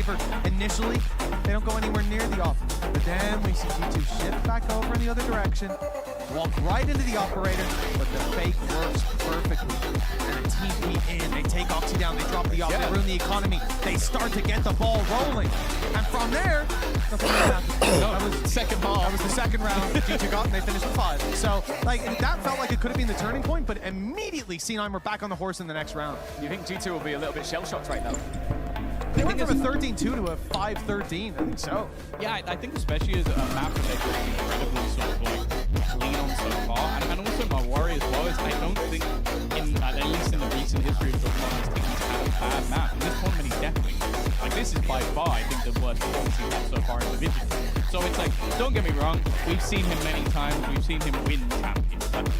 favor. Initially, they don't go anywhere near the off, but then we see G2 shift back over in the other direction, walk right into the operator, but the fake works perfectly. And a TP in, they take Oxy down, they drop the off, they ruin the economy, they start to get the ball rolling. And from there, nothing happened. That was second ball. That was the second round. G2 got and they finished with 5. So like that felt like it could have been the turning point, but immediately C9 were back on the horse in the next round. You think G2 will be a little bit shell-shocked right now? They went from a 13-2 to a 5-13, I think so. Yeah, I think especially as a map that they've been incredibly sort of like lean on so far. And also my worry as well is I don't think, at least in the recent history of the tournament, he's had a bad map. In this tournament, he definitely, like this is by far, I think, the worst performance he's had so far individually. So it's like, don't get me wrong, we've seen him many times, we've seen him win champions. But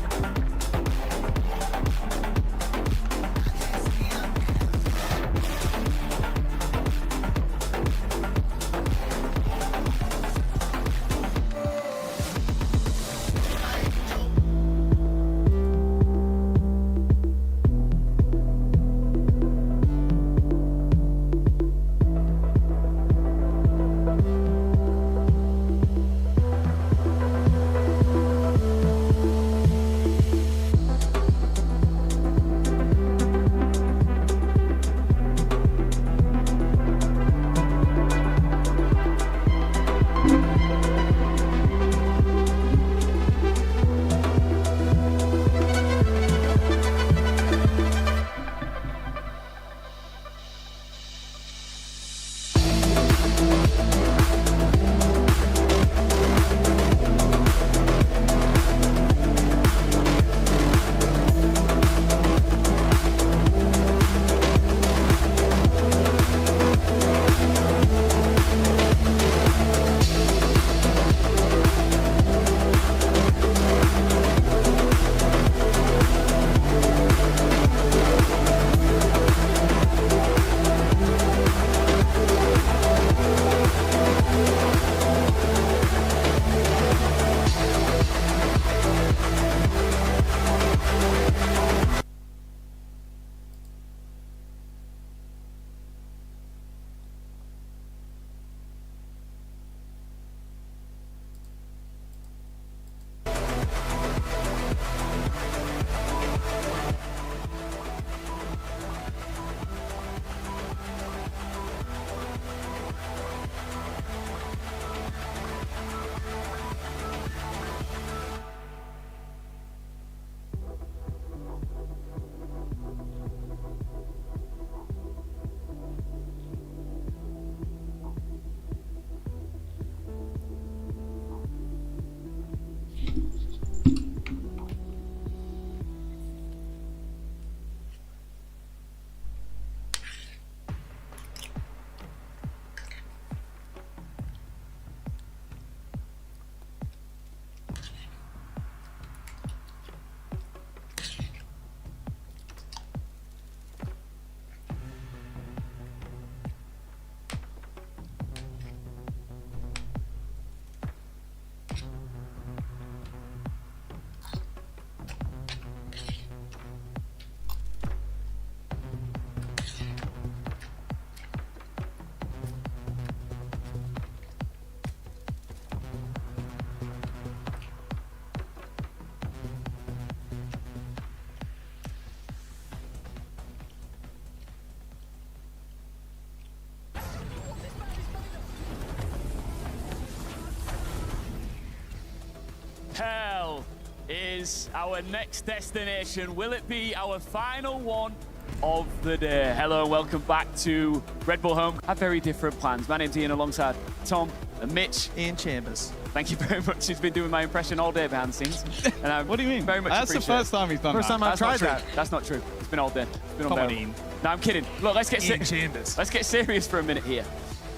Hell is our next destination. Will it be our final one of the day? Hello and welcome back to Red Bull Home. I have very different plans. My name's Ian alongside Tom and Mitch. Ian Chambers. Thank you very much. He's been doing my impression all day behind the scenes. And what do you mean? Very much That's the first time he's done First that. time I've tried that. That's not true. It's been all day. It's been Come on, unbearable. Ian. No, I'm kidding. Look, let's get serious for a minute here.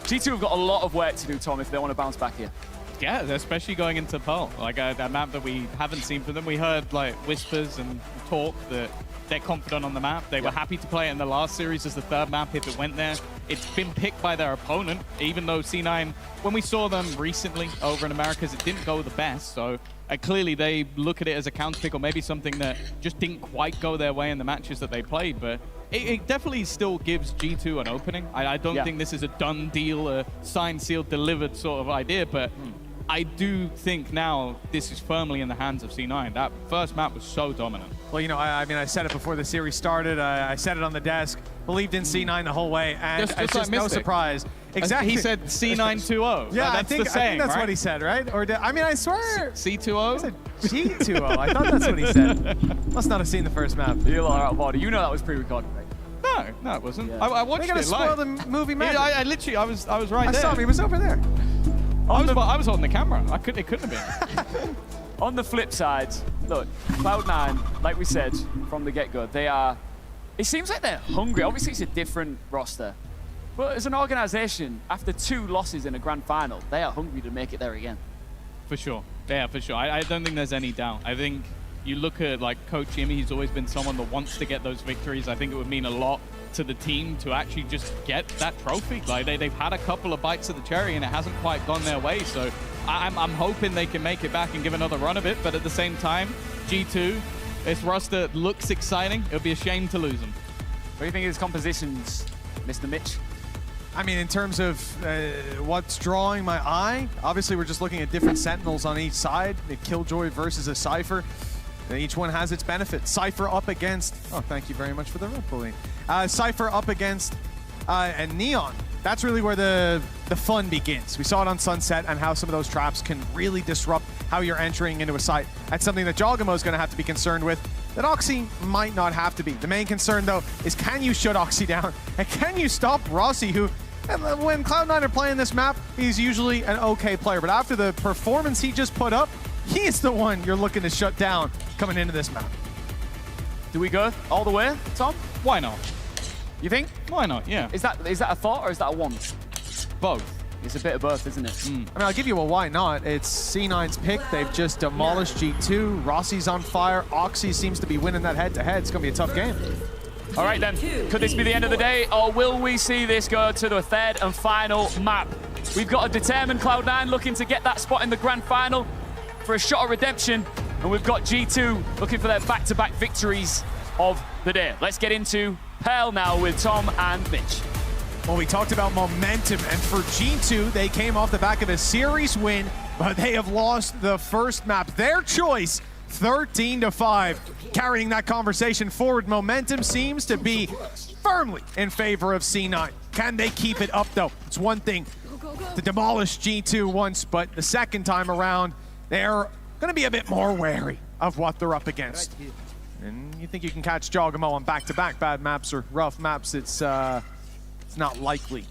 G2 have got a lot of work to do, Tom, if they want to bounce back here. Yeah, especially going into Pearl, like a map that we haven't seen from them. We heard like whispers and talk that they're confident on the map. They were happy to play it in the last series as the third map if it went there. It's been picked by their opponent, even though C9, when we saw them recently over in Americas, it didn't go the best. So clearly they look at it as a counter pick or maybe something that just didn't quite go their way in the matches that they played. But it definitely still gives G2 an opening. I don't think this is a done deal, a signed, sealed, delivered sort of idea, but I do think now this is firmly in the hands of C9. That first map was so dominant. Well, you know, I mean, I said it before the series started. I said it on the desk. Believed in C9 the whole way, and it's just no surprise. Exactly. He said C920. Yeah, that's I think that's right? what he said, right? Or I mean, I swear. C20? I said G20. I thought that's what he said. Must not have seen the first map. You are out of order. You know that was pre-recorded, right? No, it wasn't. Yeah. I watched We're gonna it spoil live. the movie magic. I literally, I was right there. I saw him. He was over there. I was holding the camera. It couldn't have been. On the flip side, look, Cloud9, like we said from the get-go, they are. It seems like they're hungry. Obviously, it's a different roster. But as an organization, after 2 losses in a grand final, they are hungry to make it there again. For sure. Yeah, for sure. I don't think there's any doubt. I think you look at like Coach Jimmy, he's always been someone that wants to get those victories. I think it would mean a lot to the team to actually just get that trophy. Like they've had a couple of bites of the cherry and it hasn't quite gone their way. So I'm hoping they can make it back and give another run of it. But at the same time, G2, this roster looks exciting. It would be a shame to lose them. What do you think of his compositions, Mr. Mitch? I mean, in terms of what's drawing my eye, obviously we're just looking at different Sentinels on each side. A Killjoy versus a Cypher. Each one has its benefits. Cypher up against, oh, thank you very much for the Red Bulling. Cypher up against and Neon. That's really where the fun begins. We saw it on Sunset and how some of those traps can really disrupt how you're entering into a site. That's something that Jogamo is going to have to be concerned with, that Oxy might not have to be. The main concern, though, is can you shut Oxy down? And can you stop Rossi, who, when Cloud9 are playing this map, he's usually an okay player. But after the performance he just put up, he is the one you're looking to shut down coming into this map. Do we go all the way, Tom? Why not? You think? Why not? Yeah. Is that a thought or is that a want? Both. It's a bit of both, isn't it? I mean, I'll give you a why not. It's C9's pick. They've just demolished G2. Rossi's on fire. Oxy seems to be winning that head-to-head. It's going to be a tough game. All right, then. Could this be the end of the day, or will we see this go to the 3rd and final map? We've got a determined Cloud9 looking to get that spot in the grand final for a shot of redemption, and we've got G2 looking for their back-to-back victories of the day. Let's get into Pearl now with Tom and Mitch. Well, we talked about momentum, and for G2, they came off the back of a series win, but they have lost the first map. Their choice, 13-5. Carrying that conversation forward, momentum seems to be firmly in favor of C9. Can they keep it up, though? It's one thing to demolish G2 once, but the second time around, they're going to be a bit more wary of what they're up against. And you think you can catch Jogamo on back-to-back bad maps or rough maps, it's not likely.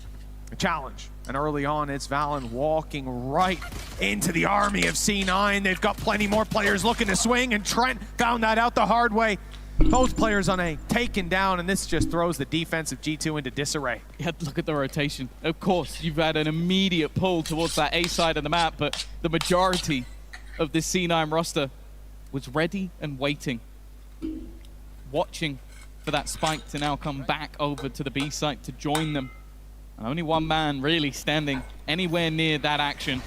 A challenge. And early on, it's Valen walking right into the army of C9. They've got plenty more players looking to swing, and Trent found that out the hard way. Both players on a taken down, and this just throws the defense of G2 into disarray. Yeah, look at the rotation. Of course, you've had an immediate pull towards that A side of the map, but the majority of this C9 roster was ready and waiting, watching for that spike to now come back over to the B site to join them. And only one man really standing anywhere near that action.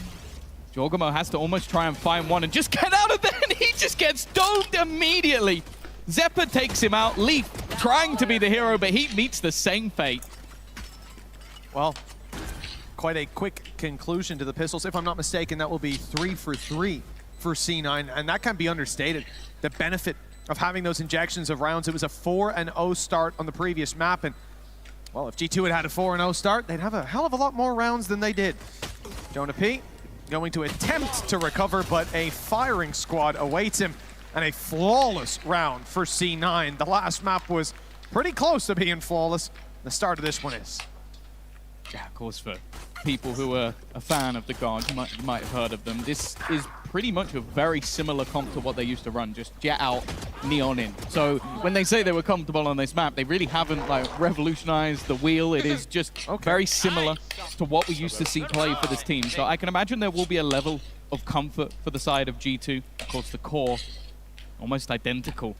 Jogamo has to almost try and find one and just get out of there, and he just gets domed immediately. Zeppa takes him out. Leaf trying to be the hero, but he meets the same fate. Well, quite a quick conclusion to the pistols. If I'm not mistaken, that will be 3 for 3 for C9, and that can't be understated. The benefit of having those injections of rounds. It was a 4-0 start on the previous map, and well, if G2 had had a 4-0 start, they'd have a hell of a lot more rounds than they did. Jonah P going to attempt to recover, but a firing squad awaits him, and a flawless round for C9. The last map was pretty close to being flawless. The start of this one is. Yeah, of course, for people who are a fan of the Guard, you might have heard of them. This is pretty much a very similar comp to what they used to run, just Jet out, Neon in. So when they say they were comfortable on this map, they really haven't like revolutionized the wheel. It is just very similar to what we used to see play for this team. So I can imagine there will be a level of comfort for the side of G2. Of course, the core, almost identical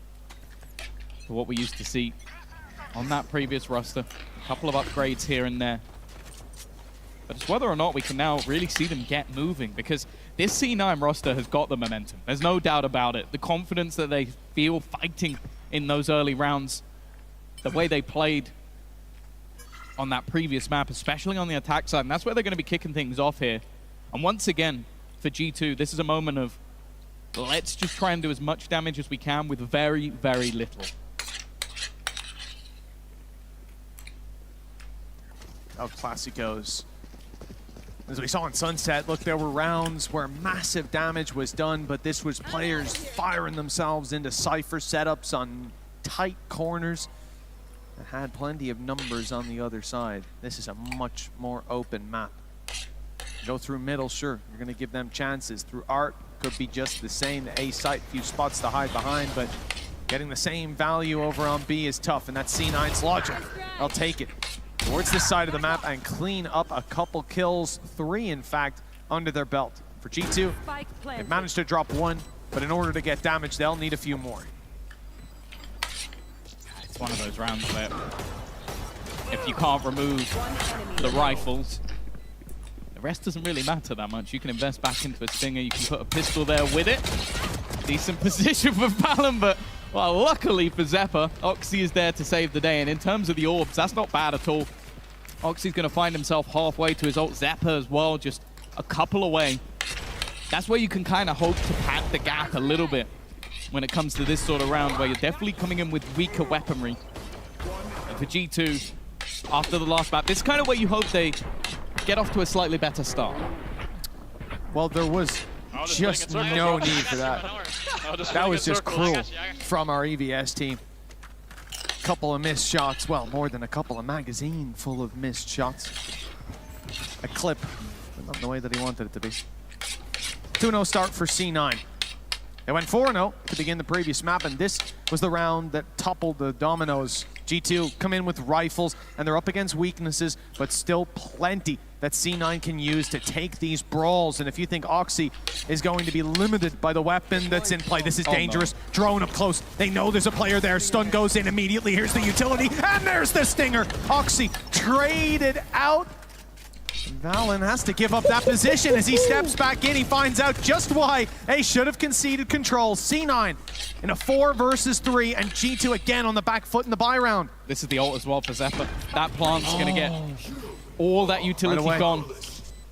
to what we used to see on that previous roster. A couple of upgrades here and there. But it's whether or not we can now really see them get moving, because this C9 roster has got the momentum. There's no doubt about it. The confidence that they feel fighting in those early rounds, the way they played on that previous map, especially on the attack side. And that's where they're going to be kicking things off here. And once again, for G2, this is a moment of let's just try and do as much damage as we can with very, very little. Of Classicos. As we saw in Sunset, look, there were rounds where massive damage was done, but this was players firing themselves into Cypher setups on tight corners and had plenty of numbers on the other side. This is a much more open map. Go through middle, sure, you're going to give them chances. Through art, could be just the same. The A site, few spots to hide behind, but getting the same value over on B is tough, and that's C9's logic. I'll take it. Towards this side of the map and clean up a couple kills, 3 in fact, under their belt. For G2, they've managed to drop 1, but in order to get damage, they'll need a few more. It's one of those rounds where if you can't remove the rifles, the rest doesn't really matter that much. You can invest back into a stinger, you can put a pistol there with it. Decent position for Fallon, but well, luckily for Zephyr, Oxy is there to save the day, and in terms of the orbs, that's not bad at all. Oxy's going to find himself halfway to his ult. Zephyr as well, just a couple away. That's where you can kind of hope to pad the gap a little bit when it comes to this sort of round, where you're definitely coming in with weaker weaponry. And for G2, after the last map, this is kind of where you hope they get off to a slightly better start. Well, there was just no need for that. That was just cruel from our EVS team. Couple of missed shots, well, more than a couple, a magazine full of missed shots. A clip, but not the way that he wanted it to be. 2-0 start for C9. They went 4-0 to begin the previous map, and this was the round that toppled the dominoes. G2 come in with rifles, and they're up against weaknesses, but still plenty that C9 can use to take these brawls. And if you think Oxy is going to be limited by the weapon that's in play, this is dangerous. No. Drone up close. They know there's a player there. Stun goes in immediately. Here's the utility, and there's the stinger. Oxy traded out. Valen has to give up that position as he steps back in. He finds out just why they should have conceded control. C9 in a 4 versus 3, and G2 again on the back foot in the buy round. This is the ult as well for Zephyr. That plant's going to get all that utility gone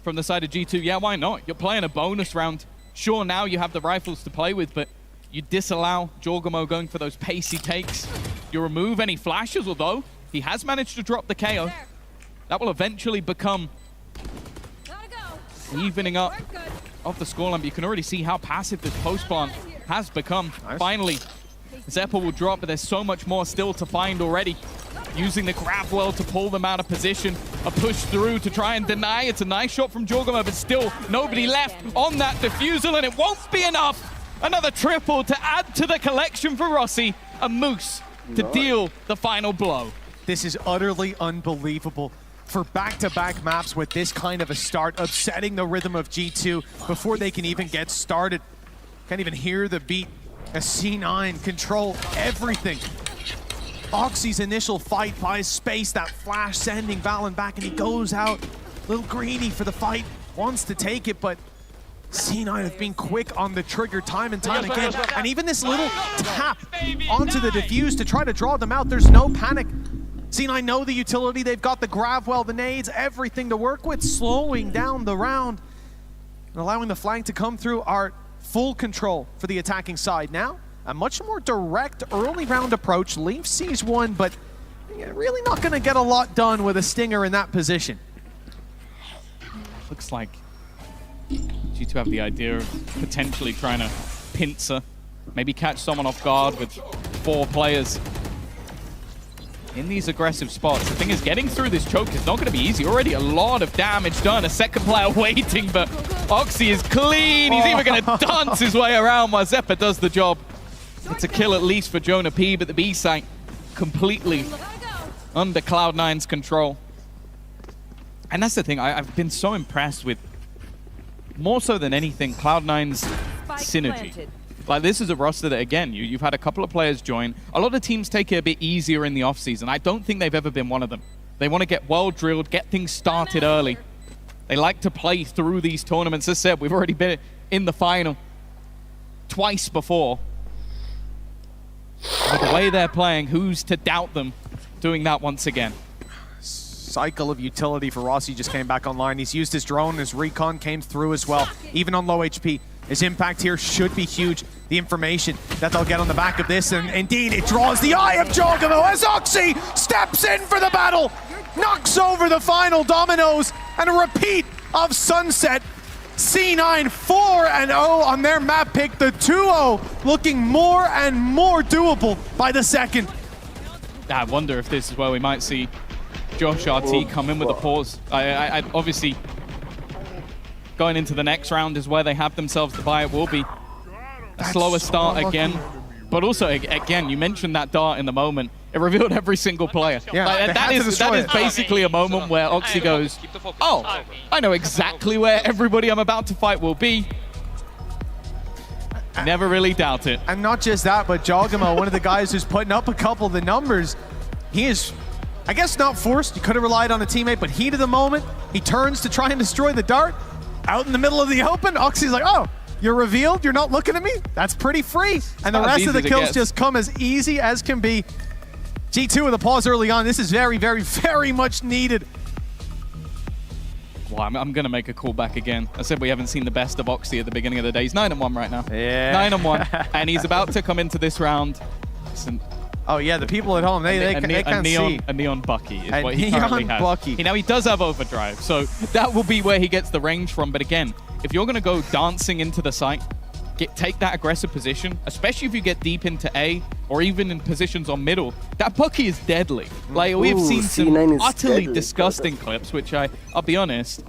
from the side of G2. Yeah, why not? You're playing a bonus round. Sure, now you have the rifles to play with, but you disallow Jorgamo going for those pacey takes. You remove any flashes, although he has managed to drop the KO. That will eventually become evening up of the scoreline, but you can already see how passive this post plant has become. Nice. Finally, Zephyr will drop, but there's so much more still to find already. Using the grab well to pull them out of position. A push through to try and deny. It's a nice shot from Jorgamo, but still nobody left on that defusal, and it won't be enough. Another triple to add to the collection for Rossi. A Moose to deal the final blow. This is utterly unbelievable. For back-to-back maps with this kind of a start, upsetting the rhythm of G2 before they can even get started. Can't even hear the beat as C9 control everything. Oxy's initial fight buys space, that flash sending Valen back, and he goes out. A little greedy for the fight, wants to take it, but C9 have been quick on the trigger time and time again. And even this little tap onto the defuse to try to draw them out, there's no panic. C9 know the utility, they've got the Gravwell, the nades, everything to work with, slowing down the round and allowing the flank to come through. Art, full control for the attacking side. Now, a much more direct early round approach. Leaf sees one, but really not going to get a lot done with a stinger in that position. Looks like G2 have the idea of potentially trying to pincer, maybe catch someone off guard with 4 players in these aggressive spots. The thing is, getting through this choke is not going to be easy. Already a lot of damage done. A second player waiting, but Oxy is clean. He's even going to dance his way around while Zephyr does the job. It's a kill at least for Jonah P, but the B site completely under Cloud9's control. And that's the thing, I've been so impressed with, more so than anything, Cloud9's synergy. Like, this is a roster that, again, you've had a couple of players join. A lot of teams take it a bit easier in the offseason. I don't think they've ever been one of them. They want to get well drilled, get things started early. They like to play through these tournaments. As I said, we've already been in the final twice before. But the way they're playing, who's to doubt them doing that once again. Cycle of utility for Rossi just came back online. He's used his drone, his recon came through as well, even on low HP. His impact here should be huge. The information that they'll get on the back of this, and indeed it draws the eye of Jogamo as Oxy steps in for the battle, knocks over the final dominoes, and a repeat of Sunset. C9 4-0 on their map pick. The 2-0 looking more and more doable by the second. I wonder if this is where we might see Josh RT come in with a pause. I obviously, going into the next round is where they have themselves the buy. It will be a slower start again. But also, again, you mentioned that dart in the moment. It revealed every single player. Yeah, like, that is basically a moment where Oxy goes, oh, I know exactly where everybody I'm about to fight will be. Never really doubt it. And not just that, but Jogamo, one of the guys who's putting up a couple of the numbers, he is, I guess, not forced. You could have relied on a teammate, but heat of the moment, he turns to try and destroy the dart. Out in the middle of the open, Oxy's like, oh, you're revealed? You're not looking at me? That's pretty free. And the rest of the kills just come as easy as can be. G2 with a pause early on. This is very, very, very much needed. Well, I'm going to make a call back again. I said we haven't seen the best of Oxy at the beginning of the day. He's 9-1 right now. Yeah. 9-1. And he's about to come into this round. Listen, oh, yeah, the people at home, they can't see. A neon Bucky is A what he neon currently has. Bucky. Now, he does have overdrive, so that will be where he gets the range from. But again, if you're going to go dancing into the site, take that aggressive position, especially if you get deep into A or even in positions on middle, that Bucky is deadly. Like, we've seen some utterly disgusting clips, which I'll be honest,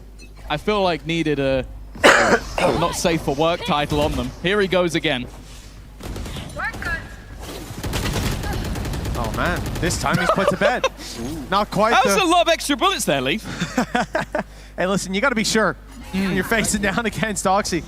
I feel like needed a not safe for work title on them. Here he goes again. Oh man, this time he's put to bed. Not quite. That was a lot of extra bullets there, Leaf. Hey, listen, you got to be sure when you're facing down against Oxy.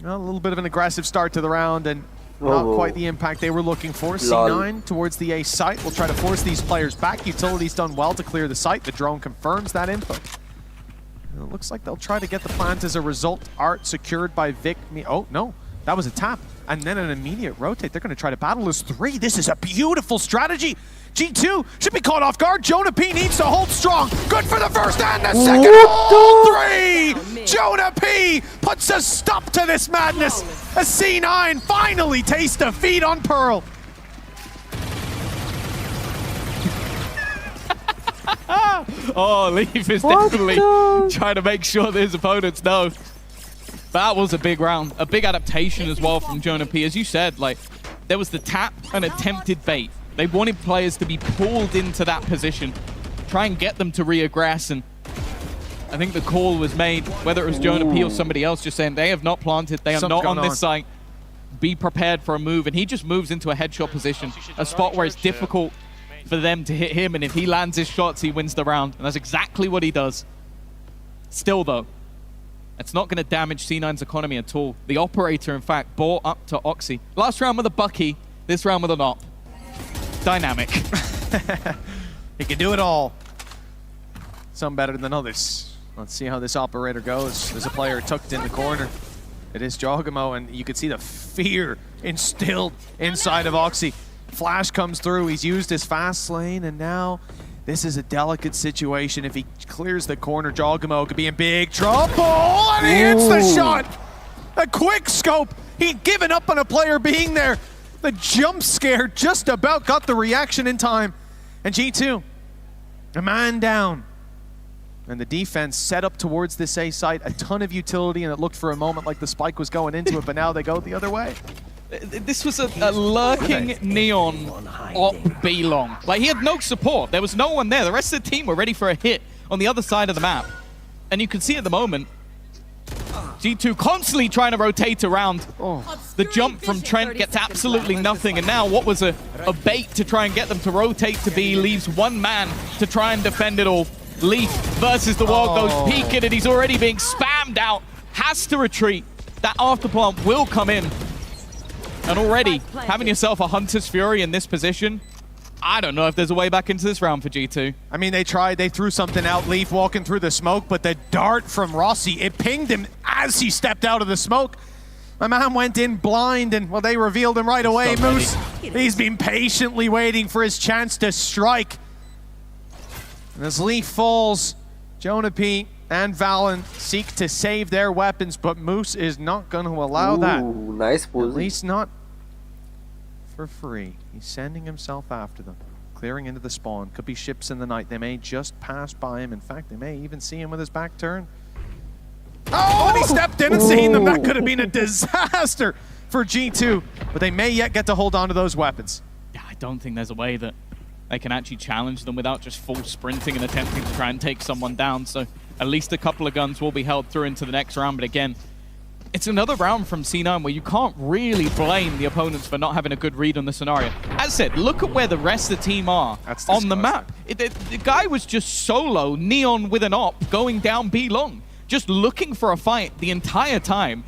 Well, a little bit of an aggressive start to the round and not quite the impact they were looking for. C9 towards the A site will try to force these players back. Utility's done well to clear the site. The drone confirms that info. It looks like they'll try to get the plant as a result. Art secured by Vic. Oh, no. That was a tap. And then an immediate rotate. They're going to try to battle as 3. This is a beautiful strategy. G2 should be caught off guard. Jonah P needs to hold strong. Good for the first and the second. All 3! Jonah P puts a stop to this madness. A C9 finally tastes defeat on Pearl. Oh, Leaf is definitely trying to make sure that his opponents know. That was a big round. A big adaptation as well from Jonah P. As you said, like, there was the tap and attempted bait. They wanted players to be pulled into that position, try and get them to reaggress, and I think the call was made, whether it was Jonah P or somebody else, just saying they have not planted, they are not on this site. Be prepared for a move, and he just moves into a headshot position, a spot where it's difficult for them to hit him, and if he lands his shots, he wins the round, and that's exactly what he does. Still, though, it's not going to damage C9's economy at all. The operator, in fact, bought up to Oxy. Last round with a Bucky, this round with an op. Dynamic. He can do it all. Some better than others. Let's see how this operator goes. There's a player tucked in the corner. It is Jogamo, and you can see the fear instilled inside of Oxy. Flash comes through, he's used his fast lane, and now this is a delicate situation. If he clears the corner, Jogamo could be in big trouble, and he hits the shot! A quick scope! He'd given up on a player being there. The jump scare just about got the reaction in time. And G2, a man down. And the defense set up towards this A site, a ton of utility, and it looked for a moment like the spike was going into it, but now they go the other way. This was a lurking Neon op B long. Like, he had no support. There was no one there. The rest of the team were ready for a hit on the other side of the map. And you can see at the moment, G2 constantly trying to rotate around. The jump from Trent gets absolutely nothing. And now what was a bait to try and get them to rotate to B leaves one man to try and defend it all. Leaf versus the world goes peeking, and he's already being spammed out. Has to retreat. That afterplant will come in. And already, having yourself a Hunter's Fury in this position, I don't know if there's a way back into this round for G2. I mean, they tried, they threw something out, Leaf walking through the smoke, but the dart from Rossi, it pinged him as he stepped out of the smoke. My man went in blind, and well, they revealed him right away. so Moose, he's been patiently waiting for his chance to strike. And as Leaf falls, Jonah P and Valen seek to save their weapons, but Moose is not going to allow that. Nice At pussy. least not for free. He's sending himself after them, clearing into the spawn. Could be ships in the night. They may just pass by him. In fact, they may even see him with his back turned. Oh, and he stepped in and seen them. That could have been a disaster for G2, but they may yet get to hold on to those weapons. Yeah, I don't think there's a way that they can actually challenge them without just full sprinting and attempting to try and take someone down. So at least a couple of guns will be held through into the next round. But again, it's another round from C9 where you can't really blame the opponents for not having a good read on the scenario. As I said, look at where the rest of the team are on the map. The guy was just solo, Neon with an op, going down B long, just looking for a fight the entire time.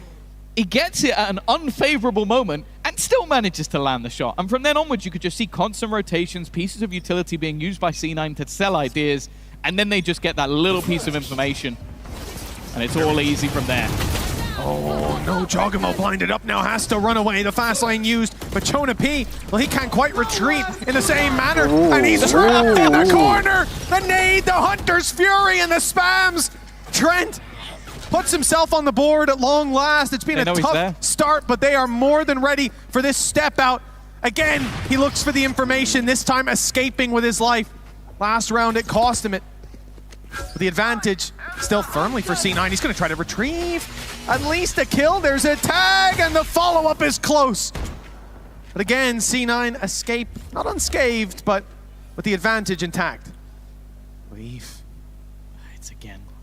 He gets it at an unfavorable moment and still manages to land the shot. And from then onwards, you could just see constant rotations, pieces of utility being used by C9 to sell ideas, and then they just get that little piece of information, and it's all easy from there. Oh, no, Jogamo blinded up now, has to run away. The fast lane used, but Jonah P, well, he can't quite retreat in the same manner, and he's trapped in the corner. The nade, the Hunter's Fury, and the spams. Trent puts himself on the board at long last. It's been a tough start, but they are more than ready for this step out. Again, he looks for the information, this time escaping with his life. Last round, it cost him it. But the advantage still firmly for C9. He's going to try to retrieve at least a kill. There's a tag, and the follow-up is close. But again, C9 escape, not unscathed, but with the advantage intact. Leaf.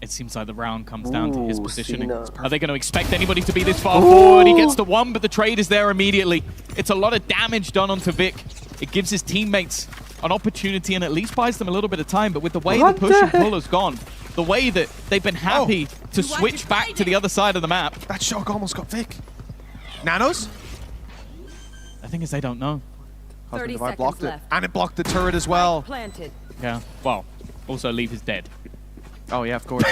It seems like the round comes down to his positioning. Cena. Are they going to expect anybody to be this far forward? He gets the one, but the trade is there immediately. It's a lot of damage done onto Vic. It gives his teammates an opportunity and at least buys them a little bit of time. But with the way the push and pull has gone, the way that they've been happy to switch back to the other side of the map. That shock almost got Vic. Nanos? The thing is, they don't know. 30 Divide seconds blocked left. it. And it blocked the turret as well. Planted. Yeah, well, also Leaf is dead. Oh, yeah, of course.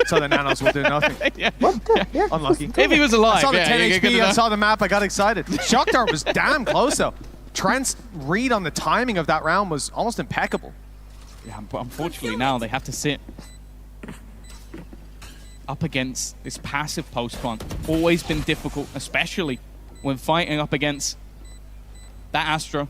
So the Nanos will do nothing. Yeah. What the heck? Unlucky. If he was alive, I saw the yeah, 10 you're HP, gonna I know. saw the map, I got excited. Shock Dart was damn close, though. Trent's read on the timing of that round was almost impeccable. Yeah, but unfortunately now they have to sit up against this passive post plant. Always been difficult, especially when fighting up against that Astra.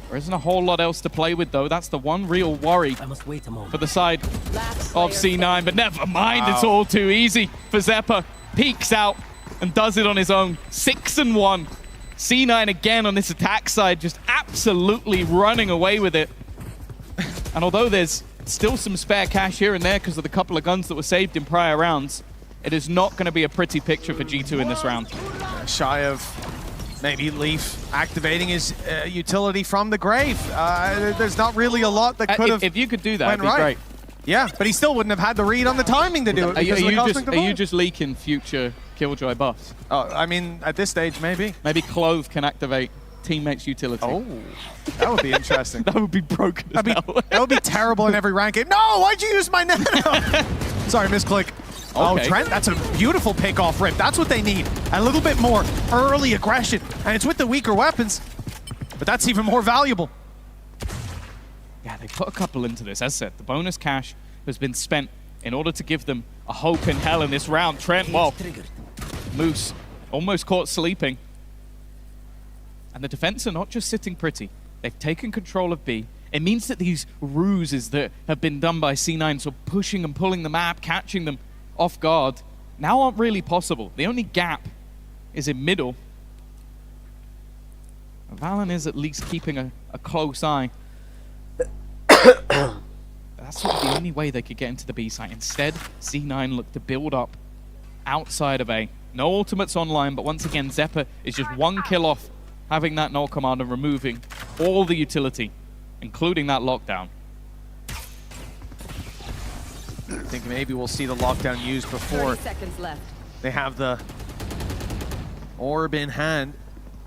There isn't a whole lot else to play with, though. That's the one real worry for the side of C9. But never mind, it's all too easy for Zeppa. Peeks out and does it on his own. 6-1. C9 again on this attack side, just absolutely running away with it. And although there's still some spare cash here and there because of the couple of guns that were saved in prior rounds, it is not going to be a pretty picture for G2 in this round. Shy of maybe Leaf activating his utility from the grave. There's not really a lot that could have If you could do that, went it'd be great. Yeah, but he still wouldn't have had the read on the timing to do it. Are because of the cosmic you divide. just leaking future Killjoy buffs? Oh, I mean, at this stage, maybe. Maybe Clove can activate teammates' utility. Oh, that would be interesting. That would be broken as hell. That would be terrible in every rank game. No, why'd you use my nano? Sorry, misclick. Oh, Okay. Trent, that's a beautiful pick-off rip. That's what they need. A little bit more early aggression. And it's with the weaker weapons, but that's even more valuable. Yeah, they put a couple into this. As I said, the bonus cash has been spent in order to give them a hope in hell in this round. Trent, well, Moose almost caught sleeping. And the defense are not just sitting pretty. They've taken control of B. It means that these ruses that have been done by C9, so pushing and pulling the map, catching them off guard, now aren't really possible. The only gap is in middle. Valen is at least keeping a close eye. That's sort of the only way they could get into the B site. Instead, C9 looked to build up outside of A. No ultimates online, but once again, Zeppa is just one kill off having that null command and removing all the utility, including that lockdown. I think maybe we'll see the lockdown used before 30 seconds left. they have the orb in hand.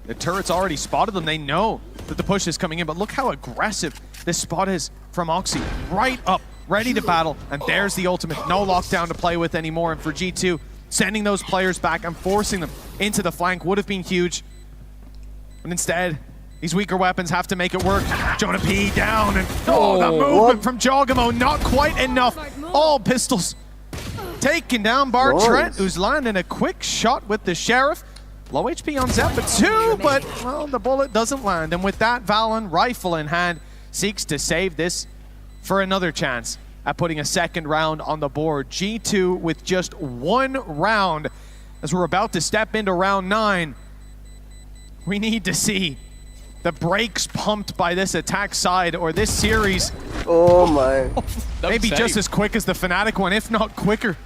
The turret's already spotted them. They know that the push is coming in, but look how aggressive this spot is from Oxy. Right up, ready to battle, and there's the ultimate. No lockdown to play with anymore, and for G2, Sending those players back and forcing them into the flank would have been huge. But instead, these weaker weapons have to make it work. Jonah P down, and the movement from Jogamo, not quite enough. All pistols taken down. Bar Trent, who's landing a quick shot with the Sheriff. Low HP on Zepa too, but well, the bullet doesn't land. And with that, Valen, rifle in hand, seeks to save this for another chance at putting a second round on the board. G2 with just one round. As we're about to step into round 9, we need to see the brakes pumped by this attack side, or this series maybe just as quick as the Fnatic one, if not quicker.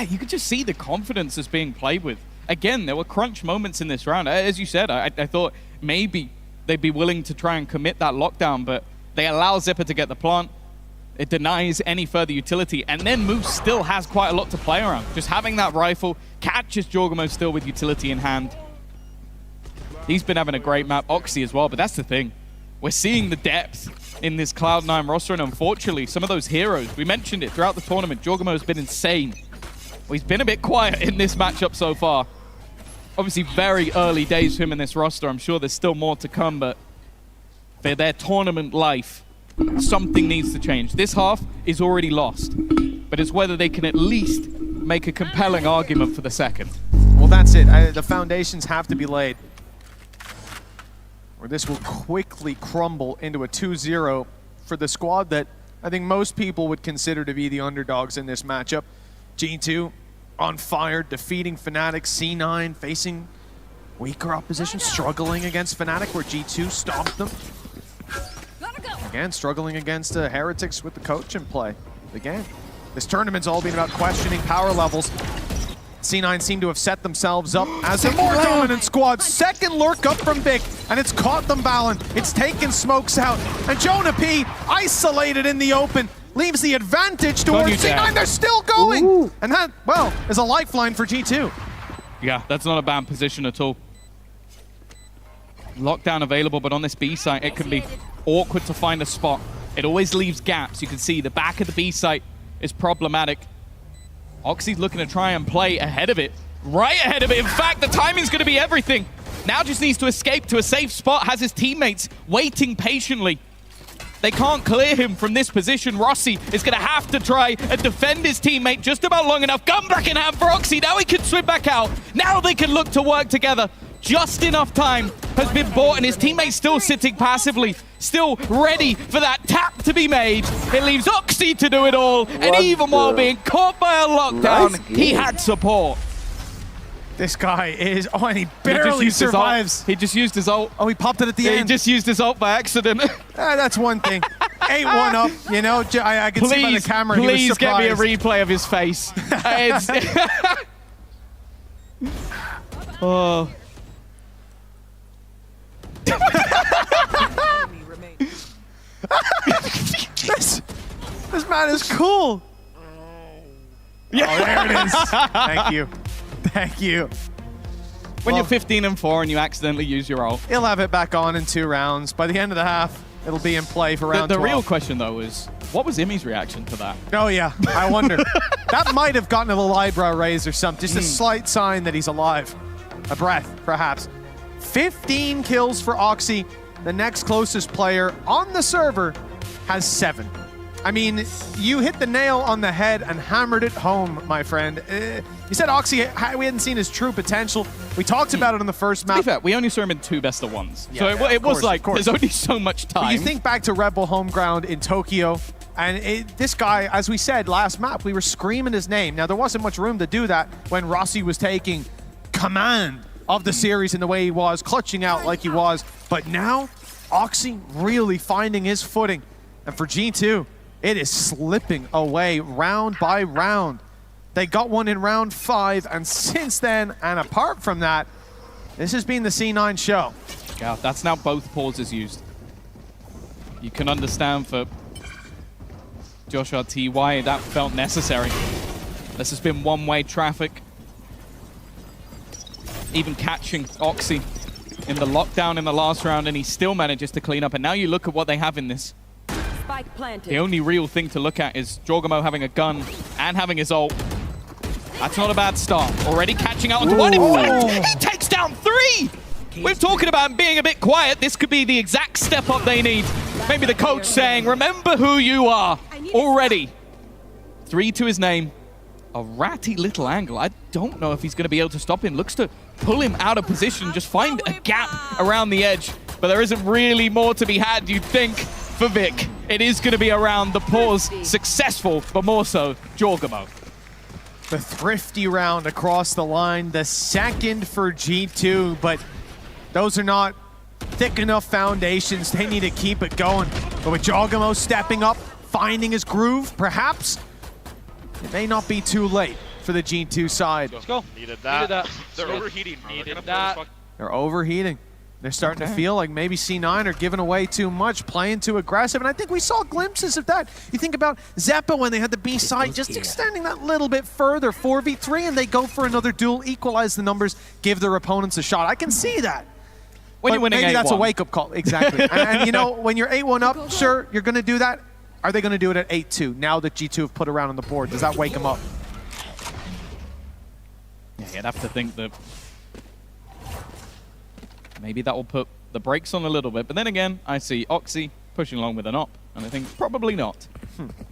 You could just see the confidence that's being played with. Again, there were crunch moments in this round. As you said, I thought maybe they'd be willing to try and commit that lockdown, but they allow Zipper to get the plant. It denies any further utility, and then Moose still has quite a lot to play around. Just having that rifle catches Jorgamo still with utility in hand. He's been having a great map, Oxy as well, but that's the thing. We're seeing the depth in this Cloud9 roster, and unfortunately, some of those heroes, we mentioned it throughout the tournament, Jorgamo has been insane. Well, he's been a bit quiet in this matchup so far. Obviously, very early days for him in this roster. I'm sure there's still more to come, but for their tournament life, something needs to change. This half is already lost, but it's whether they can at least make a compelling argument for the second. Well, that's it. The foundations have to be laid, or this will quickly crumble into a 2-0 for the squad that I think most people would consider to be the underdogs in this matchup. G2 on fire, defeating Fnatic. C9 facing weaker opposition, struggling against Fnatic, where G2 stomped them. Again, struggling against Heretics with the coach in play. Again, this tournament's all been about questioning power levels. C9 seem to have set themselves up as a more dominant squad. Second lurk up from Vic, and it's caught them, Valen. It's taken smokes out, and Jonah P, isolated in the open, leaves the advantage towards C9. They're still going! Ooh. And that, well, is a lifeline for G2. Yeah, that's not a bad position at all. Lockdown available, but on this B site, it can be awkward to find a spot. It always leaves gaps. You can see the back of the B site is problematic. Oxy's looking to try and play ahead of it. Right ahead of it. In fact, the timing's going to be everything. Now just needs to escape to a safe spot, has his teammates waiting patiently. They can't clear him from this position. Rossi is going to have to try and defend his teammate just about long enough. Gun back in hand for Oxy. Now he can swim back out. Now they can look to work together. Just enough time has been bought, and his teammate's still sitting passively, still ready for that tap to be made. It leaves Oxy to do it all, and even while being caught by a lockdown, he had support. This guy is, oh, and he barely survives. He just used his ult. Oh, he popped it at the end. He just used his ult by accident. That's one thing. 8-1 up, you know, I can see by the camera he was surprised. Please get me a replay of his face. Oh. this man is cool. Yeah. Oh, there it is. Thank you. Thank you. When you're 15-4 and you accidentally use your ult. He'll have it back on in 2 rounds. By the end of the half, it'll be in play for round 12. The real question, though, is what was Imi's reaction to that? Oh, yeah. I wonder. That might have gotten a little eyebrow raise or something. Just a slight sign that he's alive. A breath, perhaps. 15 kills for Oxy. The next closest player on the server has 7. I mean, you hit the nail on the head and hammered it home, my friend. You said Oxy, we hadn't seen his true potential. We talked about it on the first map. To be fair, we only saw him in 2 best of 1s. Yeah, so it was like, there's only so much time. But you think back to Red Bull home ground in Tokyo, and this guy, as we said last map, we were screaming his name. Now, there wasn't much room to do that when Rossi was taking command of the series in the way he was, clutching out like he was. But now, Oxy really finding his footing. And for G2, it is slipping away round by round. They got one in round 5, and since then, and apart from that, this has been the C9 show. Yeah, that's now both pauses used. You can understand for Josh RT why that felt necessary. This has been one-way traffic. Even catching Oxy in the lockdown in the last round, and he still manages to clean up. And now you look at what they have in this. Spike planted. The only real thing to look at is Jorgamo having a gun and having his ult. That's not a bad start. Already catching out onto one. In fact, he takes down 3! We're talking about him being a bit quiet. This could be the exact step up they need. Maybe the coach saying, remember who you are. Already. 3 to his name. A ratty little angle. I don't know if he's going to be able to stop him. Looks to pull him out of position, just find a gap around the edge. But there isn't really more to be had, you'd think, for Vic. It is going to be around the pause. Successful, but more so, Jorgamo. The thrifty round across the line, the second for G2, but those are not thick enough foundations. They need to keep it going. But with Jorgamo stepping up, finding his groove, perhaps, it may not be too late for the G2 side. Let's go. Needed that. They're overheating. Needed that. They're overheating. They're starting to feel like maybe C9 are giving away too much, playing too aggressive, and I think we saw glimpses of that. You think about Zeppa when they had the B side, just extending that little bit further, 4v3, and they go for another duel, equalize the numbers, give their opponents a shot. I can see that. When you're But winning maybe that's a 8-1. wake-up call, exactly. and you know, when you're 8-1 up, sure, you're going to do that. Are they going to do it at 8-2 now that G2 have put a round on the board? Does that wake them up? Yeah, you'd have to think that maybe that will put the brakes on a little bit. But then again, I see Oxy pushing along with an op, and I think probably not.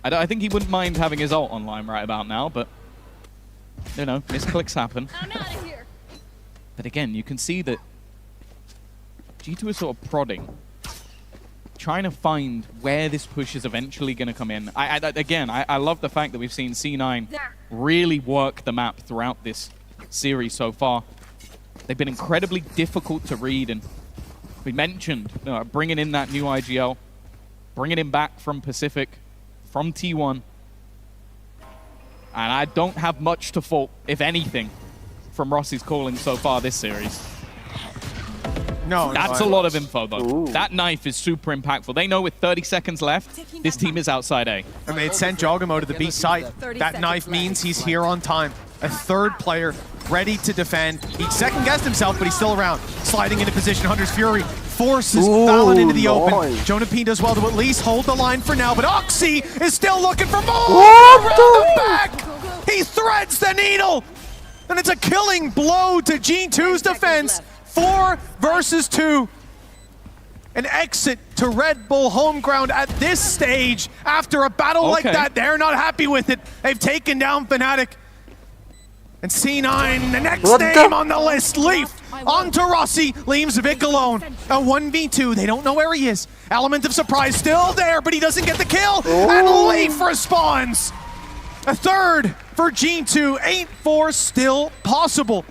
I think he wouldn't mind having his ult online right about now, but you know, misclicks happen. I'm out of here. But again, you can see that G2 is sort of prodding, trying to find where this push is eventually going to come in. I love the fact that we've seen C9 really work the map throughout this series so far. They've been incredibly difficult to read, and we mentioned bringing in that new IGL, bringing him back from Pacific, from T1. And I don't have much to fault, if anything, from Rossi's calling so far this series. No, That's a lot of info, though. Ooh. That knife is super impactful. They know with 30 seconds left, this team is outside A. And they'd sent Jorgamo to the B site. That knife means he's here on time. A third player ready to defend. He second-guessed himself, but he's still around. Sliding into position, Hunter's Fury forces Fallon into the open. Jonah P does well to at least hold the line for now, but Oxy is still looking for more! Around the back! He threads the needle! And it's a killing blow to G2's defense. 4 versus 2. An exit to Red Bull home ground at this stage. After a battle like that, they're not happy with it. They've taken down Fnatic. And C9, the next name on the list, Leaf, onto Rossi, leaves Vic alone. A 1v2, they don't know where he is. Element of surprise still there, but he doesn't get the kill. And Leaf responds. A third for G2, 8-4 still possible.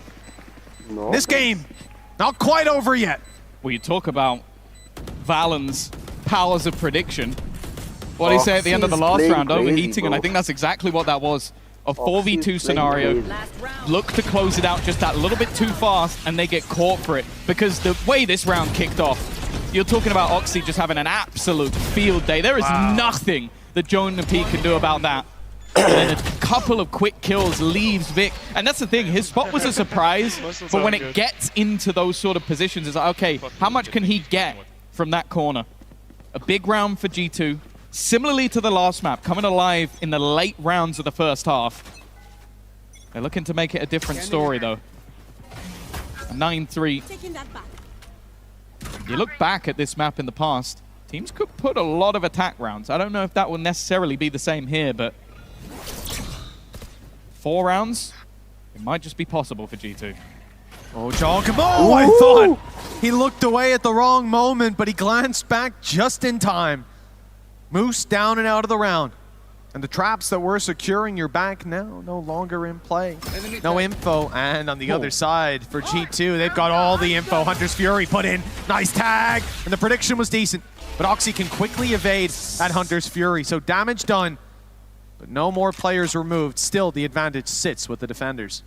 This game, not quite over yet. Well, you talk about Valen's powers of prediction. What did he say at the end of the last round? Overheating, and I think that's exactly what that was. A 4v2 scenario. Look to close it out just that little bit too fast, and they get caught for it. Because the way this round kicked off, you're talking about Oxy just having an absolute field day. There is nothing that Jonah P can do about that. And then a couple of quick kills leaves Vic. And that's the thing, his spot was a surprise, but when it gets into those sort of positions, it's like, okay, how much can he get from that corner? A big round for G2. Similarly to the last map, coming alive in the late rounds of the first half. They're looking to make it a different story, though. 9-3. You look back at this map in the past, teams could put a lot of attack rounds. I don't know if that will necessarily be the same here, but 4 rounds, it might just be possible for G2. Oh, Jorgamo, I thought he looked away at the wrong moment, but he glanced back just in time. Moose down and out of the round. And the traps that were securing your back now no longer in play. No info. And on the other side for G2, they've got all the info. Hunter's Fury put in. Nice tag. And the prediction was decent. But Oxy can quickly evade at Hunter's Fury. So damage done. But no more players removed. Still, the advantage sits with the defenders.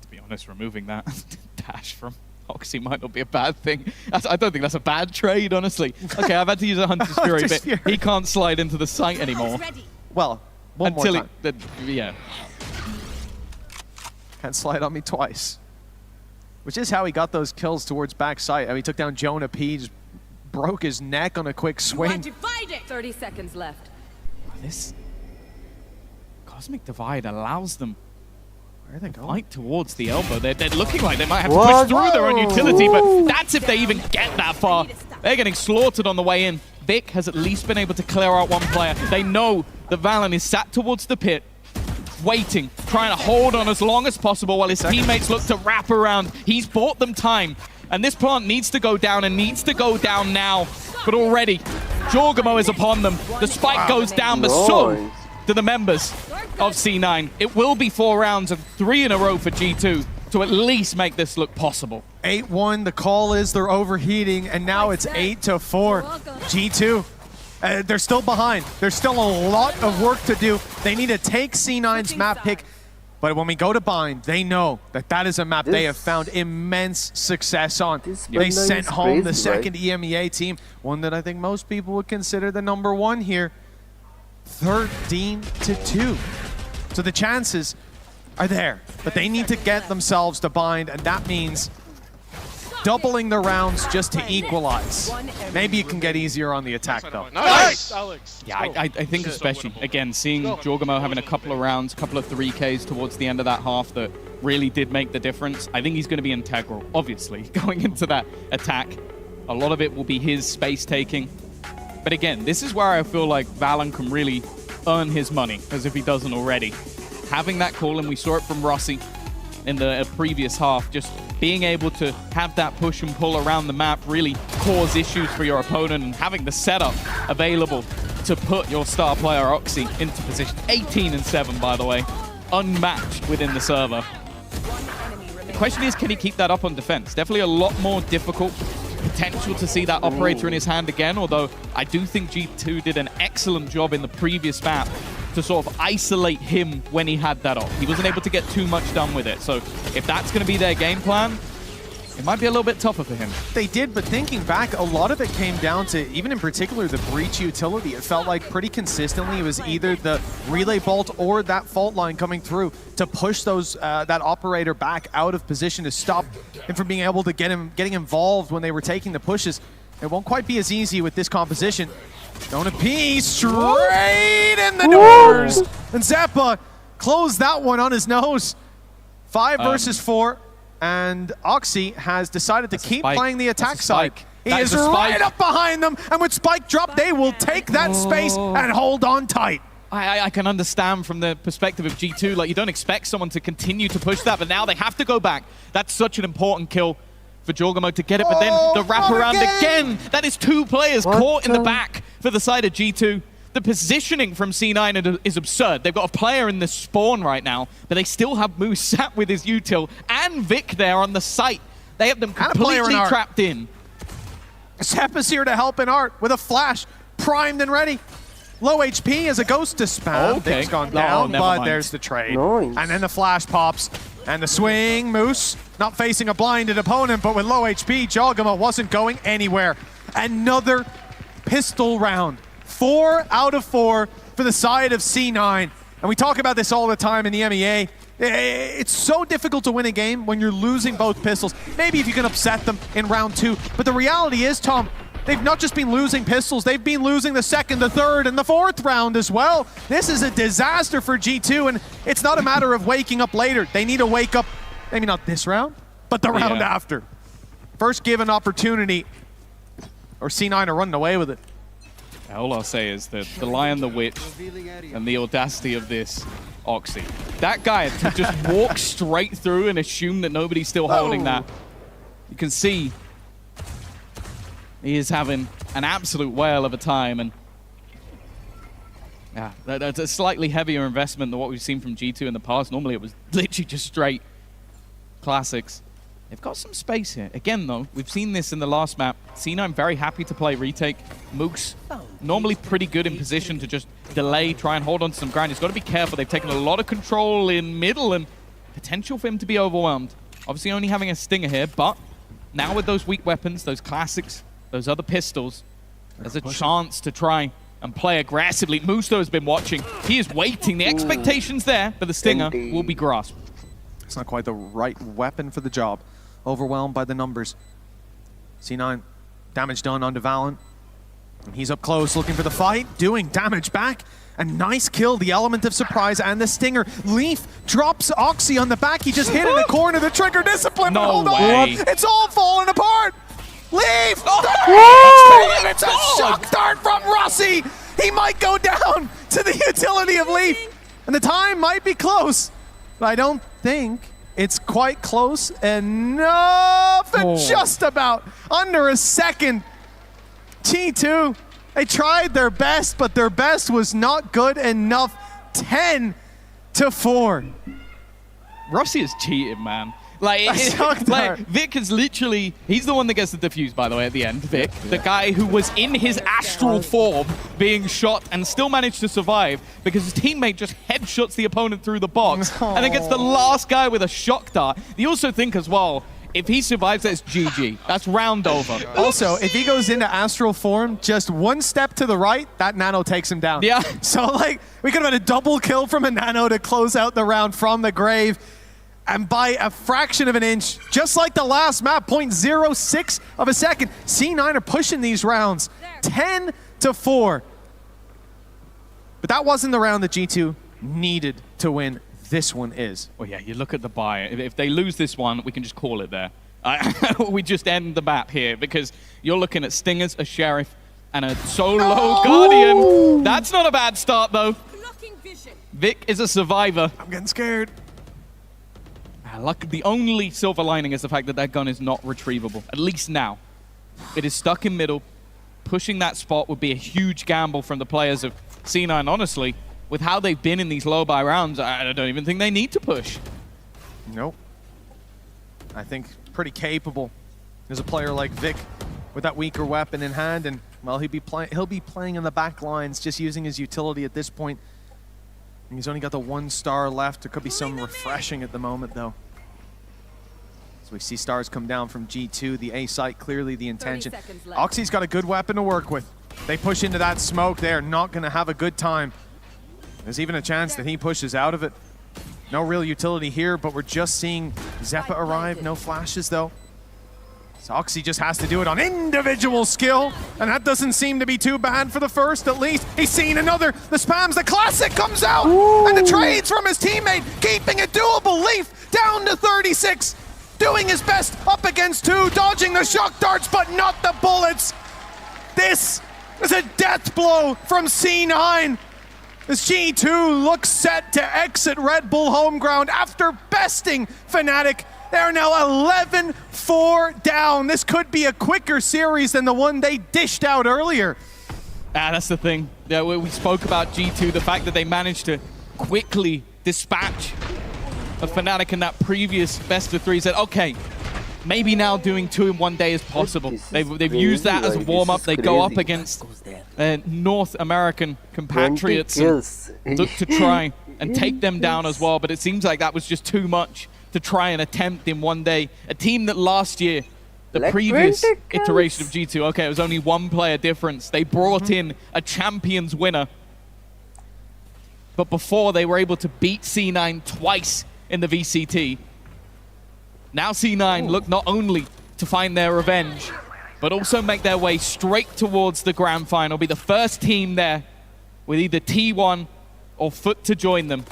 To be honest, removing that dash from Oxy might not be a bad thing. I don't think that's a bad trade, honestly. Okay, I've had to use a Hunter's Fury, but he can't slide into the site anymore. Well, one more time. Yeah. Can't slide on me twice. Which is how he got those kills towards back site. I mean, he took down Jonah P, just broke his neck on a quick swing. 30 seconds left. This Cosmic Divide allows them Where are they going? Right towards the elbow. They're looking like they might have to push through their own utility, but that's if they even get that far. They're getting slaughtered on the way in. Vic has at least been able to clear out one player. They know that Valen is sat towards the pit, waiting, trying to hold on as long as possible while his teammates look to wrap around. He's bought them time, and this plant needs to go down and needs to go down now. But already, Jorgamo is upon them. The spike goes down, but so do the members of C9. It will be 4 rounds and 3 in a row for G2 to at least make this look possible. 8-1, the call is they're overheating, and now it's 8-4. G2, they're still behind. There's still a lot of work to do. They need to take C9's map pick, but when we go to Bind, they know that that is a map they have found immense success on. They sent home the second EMEA team, one that I think most people would consider the #1 here. 13-2. So the chances are there, but they need to get themselves to Bind, and that means doubling the rounds just to equalize. Maybe it can get easier on the attack, though. Nice! Alex. Yeah, I think especially, again, seeing Jorgamo having a couple of rounds, couple of 3Ks towards the end of that half that really did make the difference. I think he's going to be integral, obviously, going into that attack. A lot of it will be his space taking. But again, this is where I feel like Valen can really earn his money, as if he doesn't already. Having that call, and we saw it from Rossi in the previous half, just being able to have that push and pull around the map really cause issues for your opponent, and having the setup available to put your star player Oxy into position. 18-7, by the way, unmatched within the server. The question is, can he keep that up on defense? Definitely a lot more difficult. Potential to see that operator in his hand again, although I do think G2 did an excellent job in the previous map to sort of isolate him when he had that off. He wasn't able to get too much done with it, so if that's going to be their game plan, it might be a little bit tougher for him. They did, but thinking back, a lot of it came down to, even in particular, the breach utility. It felt like pretty consistently it was either the relay bolt or that fault line coming through to push those that operator back out of position to stop him from being able to getting involved when they were taking the pushes. It won't quite be as easy with this composition. Donut P straight in the doors, and Zeppa closed that one on his nose. 5 versus 4. And Oxy has decided to keep playing the attack side. He is right up behind them, and with Spike drop, they will take that space and hold on tight. I can understand from the perspective of G2, like, you don't expect someone to continue to push that, but now they have to go back. That's such an important kill for Jorgamo to get it, but then the wraparound again. That is 2 players caught in the back for the side of G2. The positioning from C9 is absurd. They've got a player in the spawn right now, but they still have Moose sat with his util and Vic there on the site. They have them completely trapped in. Zeppa's here to help in Art with a flash, primed and ready. Low HP as a ghost to spam. Okay. Vic's gone down, but mind. there's the trade. Nice. And then the flash pops, and the swing. Moose not facing a blinded opponent, but with low HP, Jorgamo wasn't going anywhere. Another pistol round. 4 out of 4 for the side of C9. And we talk about this all the time in the MEA. It's so difficult to win a game when you're losing both pistols. Maybe if you can upset them in round 2. But the reality is, Tom, they've not just been losing pistols, they've been losing the 2nd, the 3rd, and the 4th round as well. This is a disaster for G2, and it's not a matter of waking up later. They need to wake up, maybe not this round, but the round after. First given opportunity, or C9 are running away with it. All I'll say is that the Lion, the Witch, and the audacity of this Oxy. That guy to just walk straight through and assume that nobody's still holding that. You can see he is having an absolute whale of a time, and yeah, that's a slightly heavier investment than what we've seen from G2 in the past. Normally it was literally just straight classics. They've got some space here. Again, though, we've seen this in the last map. C9 very happy to play retake. Mooks normally pretty good in position to just delay, try and hold on to some ground. He's got to be careful. They've taken a lot of control in middle and potential for him to be overwhelmed. Obviously only having a stinger here, but now with those weak weapons, those classics, those other pistols, there's a chance to try and play aggressively. Musto has been watching. He is waiting. The expectation's there, but the stinger will be grasped. It's not quite the right weapon for the job. Overwhelmed by the numbers. C9, damage done onto Valen. And he's up close looking for the fight, doing damage back. A nice kill, the element of surprise and the stinger. Leaf drops Oxy on the back. He just hit in the corner. The trigger discipline. No but hold way. on. It's all falling apart. Leaf! Oh, It's a shock dart from Rossi. He might go down to the utility of Leaf. And the time might be close. But I don't think it's quite close enough. And just about under a second. G2. They tried their best, but their best was not good enough. 10-4. Rossi is cheating, man. Like, like Vic is literally, he's the one that gets the defuse, by the way, at the end, Vic. The guy who was in his astral form being shot and still managed to survive because his teammate just headshots the opponent through the box and then gets the last guy with a shock dart. You also think as well, if he survives, that's GG. That's round over. Also, if he goes into astral form, just one step to the right, that Nano takes him down. Yeah. So, like, we could have had a double kill from a Nano to close out the round from the grave. And by a fraction of an inch, just like the last map, 0.06 of a second, C9 are pushing these rounds 10-4. But that wasn't the round that G2 needed to win. This one is. Well, yeah, you look at the buy. If they lose this one, we can just call it there. We just end the map here because you're looking at Stingers, a Sheriff, and a solo Guardian. That's not a bad start, though. Vic is a survivor. I'm getting scared. The only silver lining is the fact that that gun is not retrievable, at least now. It is stuck in middle. Pushing that spot would be a huge gamble from the players of C9, honestly. With how they've been in these low buy rounds, I don't even think they need to push. Nope. I think pretty capable. There's a player like Vic with that weaker weapon in hand, and well, he'll be playing in the back lines, just using his utility at this point. And he's only got the 1 star left. There could be some refreshing at the moment, though. So we see stars come down from G2. The A site, clearly the intention. Oxy's got a good weapon to work with. They push into that smoke. They are not going to have a good time. There's even a chance that he pushes out of it. No real utility here, but we're just seeing Zeppa arrive. No flashes, though. So Oxy just has to do it on individual skill, and that doesn't seem to be too bad for the first, at least. He's seen another. The spams, the classic comes out, and the trades from his teammate, keeping it doable. Leaf down to 36, doing his best up against 2, dodging the shock darts, but not the bullets. This is a death blow from C9. As G2 looks set to exit Red Bull home ground after besting Fnatic. They're now 11-4 down. This could be a quicker series than the one they dished out earlier. That's the thing. Yeah, we spoke about G2, the fact that they managed to quickly dispatch a Fnatic in that previous best of 3. Said, okay, maybe now doing 2 in 1 day is possible. They've used that as a warm-up. They go up against North American compatriots and look to try and take them down as well, but it seems like that was just too much to try and attempt in 1 day. A team that last year, the previous iteration of G2, okay, it was only 1 player difference. They brought in a champions winner, but before they were able to beat C9 twice in the VCT. Now C9 look not only to find their revenge, but also make their way straight towards the grand final, be the first team there with either T1 or Foot to join them,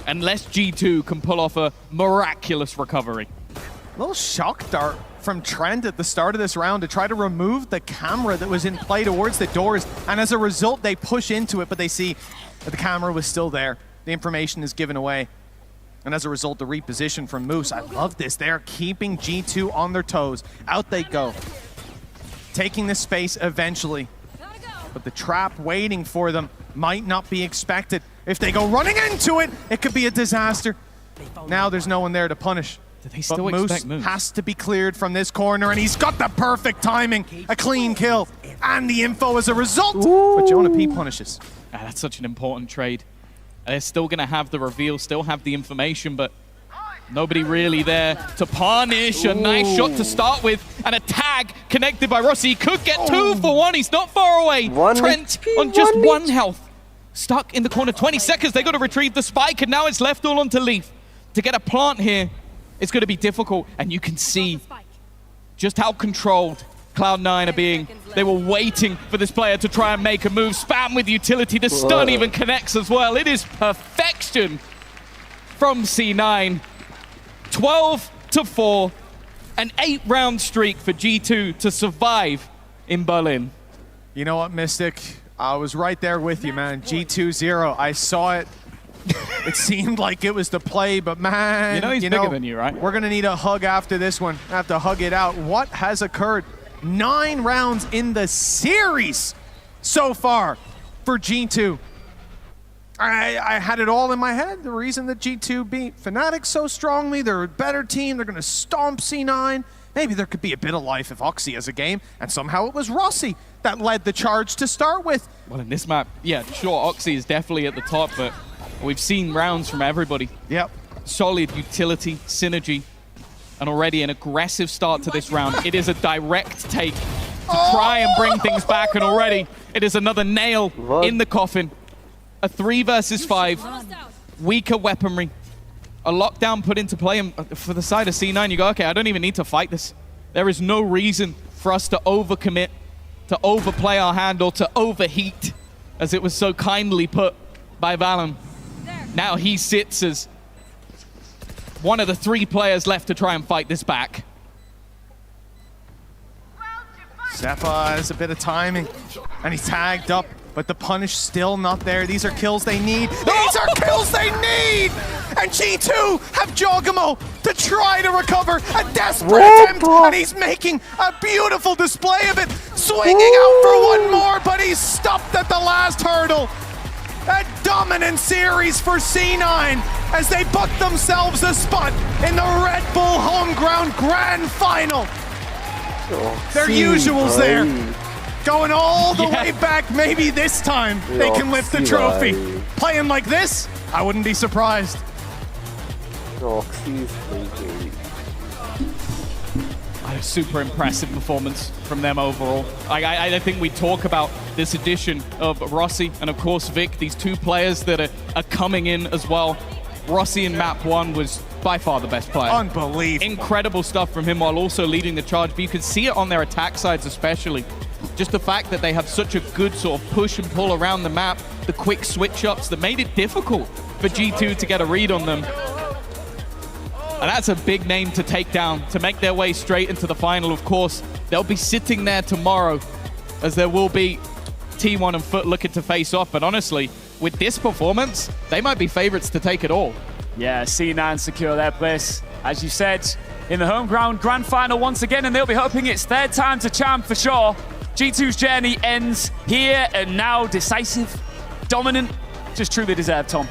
unless G2 can pull off a miraculous recovery. A little shock dart from Trent at the start of this round to try to remove the camera that was in play towards the doors, and as a result, they push into it, but they see that the camera was still there. The information is given away. And as a result, the reposition from Moose. I love this. They're keeping G2 on their toes. Out they go. Taking this space eventually. But the trap waiting for them might not be expected. If they go running into it, it could be a disaster. Now there's no one there to punish. Do they still but expect Moose has to be cleared from this corner, and he's got the perfect timing. A clean kill. And the info as a result. But Jonah P punishes. That's such an important trade. They're still going to have the reveal, still have the information, but nobody really there to punish. A nice shot to start with, and a tag connected by Rossi. He could get 2 for 1. He's not far away. Trent on just 1 health. Stuck in the corner. 20 seconds. They got to retrieve the spike, and now it's left all onto Leaf. To get a plant here, it's going to be difficult, and you can see just how controlled, Cloud9 they were waiting for this player to try and make a move. Spam with utility. The stun even connects as well. It is perfection from C9. 12-4. An 8-round streak for G2 to survive in Berlin. You know what, Mystic? I was right there with you, man. G2-0. I saw it. It seemed like it was the play, but man, you know he's bigger than you, right? We're going to need a hug after this one. I have to hug it out. What has occurred? 9 rounds in the series so far for G2. I had it all in my head. The reason that G2 beat Fnatic so strongly, they're a better team, they're going to stomp C9. Maybe there could be a bit of life if Oxy has a game, and somehow it was Rossi that led the charge to start with. Well, in this map, yeah, sure, Oxy is definitely at the top, but we've seen rounds from everybody. Yep. Solid utility, synergy, and already an aggressive start to this round. It is a direct take to try and bring things back, and already it is another nail in the coffin. A 3 versus 5, weaker weaponry, a lockdown put into play, and for the side of C9, you go, okay, I don't even need to fight this. There is no reason for us to overcommit, to overplay our hand, or to overheat, as it was so kindly put by Valen. Now he sits as one of the 3 players left to try and fight this back. Seppa has a bit of timing, and he's tagged up. But the punish still not there. These are kills they need. These are kills they need! And G2 have Jogamo to try to recover a desperate attempt, and he's making a beautiful display of it, swinging out for one more, but he's stopped at the last hurdle. A dominant series for C9 as they book themselves a spot in the Red Bull home ground grand final. Their usuals there. Going all the way back, maybe this time they can lift the trophy. Playing like this, I wouldn't be surprised. A super impressive performance from them overall. I think we talk about this addition of Rossi and of course Vic, these 2 players that are coming in as well. Rossi in map 1 was by far the best player. Unbelievable. Incredible stuff from him while also leading the charge, but you can see it on their attack sides especially. Just the fact that they have such a good sort of push and pull around the map, the quick switch-ups that made it difficult for G2 to get a read on them. And that's a big name to take down, to make their way straight into the final. Of course, they'll be sitting there tomorrow, as there will be T1 and Foot looking to face off. But honestly, with this performance, they might be favorites to take it all. Yeah, C9 secure their place, as you said, in the home ground grand final once again, and they'll be hoping it's their time to charm for sure. G2's journey ends here and now, decisive, dominant, just truly deserved, Tom.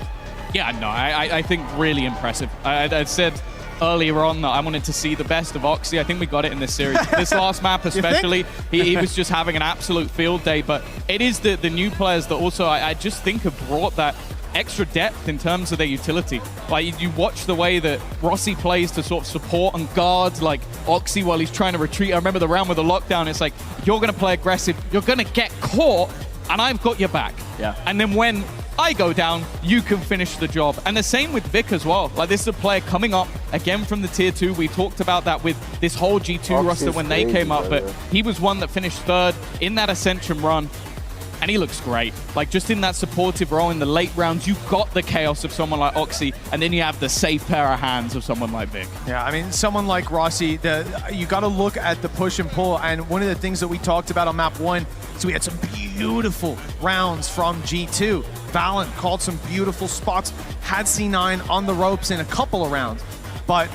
Yeah, no, I think really impressive. I said earlier on that I wanted to see the best of Oxy. I think we got it in this series. This last map especially, he was just having an absolute field day, but it is the new players that also I just think have brought that extra depth in terms of their utility. Like, you watch the way that Rossi plays to sort of support and guard like Oxy while he's trying to retreat. I remember the round with the lockdown, it's like, you're going to play aggressive, you're going to get caught, and I've got your back. Yeah. And then when I go down, you can finish the job. And the same with Vic as well. Like, this is a player coming up again from the tier 2. We talked about that with this whole G2 roster when they came up, but he was one that finished 3rd in that Ascension run. And he looks great. Like, just in that supportive role in the late rounds, you've got the chaos of someone like Oxy, and then you have the safe pair of hands of someone like Vic. Yeah, I mean, someone like Rossi, you got to look at the push and pull, and one of the things that we talked about on map 1 is we had some beautiful rounds from G2. Valen called some beautiful spots, had C9 on the ropes in a couple of rounds, but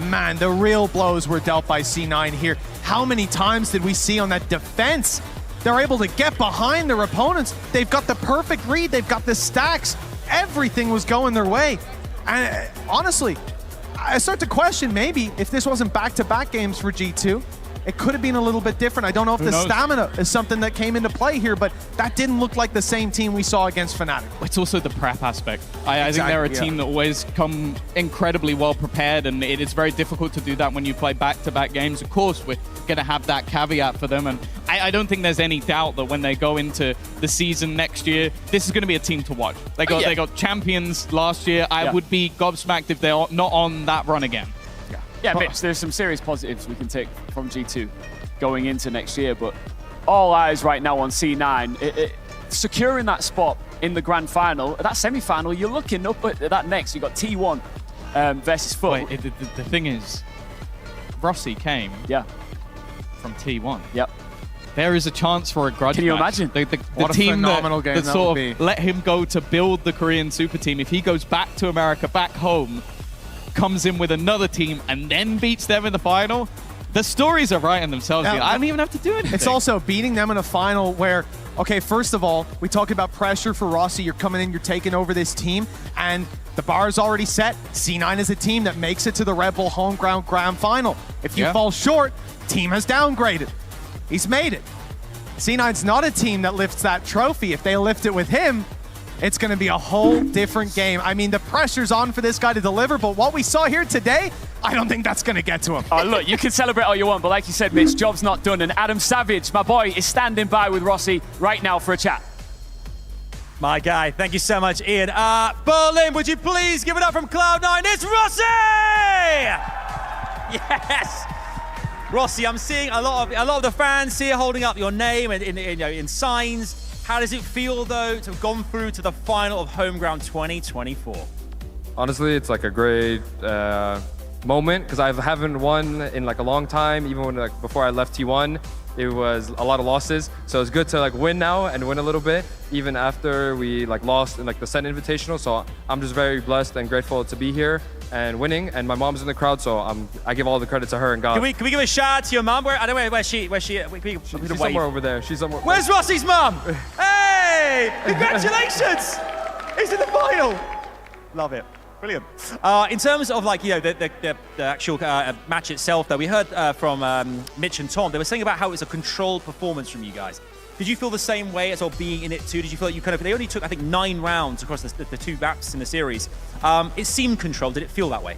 man, the real blows were dealt by C9 here. How many times did we see on that defense? They're able to get behind their opponents. They've got the perfect read. They've got the stacks. Everything was going their way. And honestly, I start to question maybe if this wasn't back-to-back games for G2, it could have been a little bit different. I don't know if the stamina is something that came into play here, but that didn't look like the same team we saw against Fnatic. It's also the prep aspect. I think they're a team that always come incredibly well prepared, and it is very difficult to do that when you play back-to-back games. Of course, we're going to have that caveat for them, and I don't think there's any doubt that when they go into the season next year, this is going to be a team to watch. They got champions last year. I would be gobsmacked if they're not on that run again. Yeah, Mitch, there's some serious positives we can take from G2. going into next year. But all eyes right now on C9. Securing that spot in the grand final, that semi-final, you're looking up at that next. You've got T1 versus Foot. Wait, the thing is, Rossi came from T1. Yep. There is a chance for a grudge Can you match. imagine? The What a team phenomenal game that that sort would of be. let him go to build the Korean super team, if he goes back to America, back home, comes in with another team, and then beats them in the final, the stories are writing themselves. Yeah, I don't even have to do anything. It's also beating them in a final where, okay, first of all, we talk about pressure for Rossi. You're coming in, you're taking over this team, and the bar is already set. C9 is a team that makes it to the Red Bull home ground grand final. If you fall short, team has downgraded. He's made it. C9's not a team that lifts that trophy. If they lift it with him, it's going to be a whole different game. I mean, the pressure's on for this guy to deliver, but what we saw here today, I don't think that's going to get to him. Oh, look, you can celebrate all you want, but like you said, Mitch, job's not done. And Adam Savage, my boy, is standing by with Rossi right now for a chat. My guy, thank you so much, Ian. Berlin, would you please give it up from Cloud9? It's Rossi! Yes! Rossi, I'm seeing a lot of the fans here holding up your name in signs. How does it feel, though, to have gone through to the final of Home Ground 2024? Honestly, it's like a great moment because I haven't won in like a long time. Even when before I left T1, it was a lot of losses. So it's good to like win now and win a little bit, even after we like lost in like the Sen Invitational. So I'm just very blessed and grateful to be here and winning. And my mom's in the crowd, so I give all the credit to her and God. Can we give a shout out to your mum? I don't know where's she. She's somewhere over there. She's somewhere. Where's Rossi's mum? Hey! Congratulations! He's in the final. Love it. Brilliant. In terms of like, you know, the actual match itself, though, we heard from Mitch and Tom. They were saying about how it was a controlled performance from you guys. Did you feel the same way as well being in it too? Did you feel like you kind of, they only took, I think, 9 rounds across the 2 maps in the series. It seemed controlled. Did it feel that way?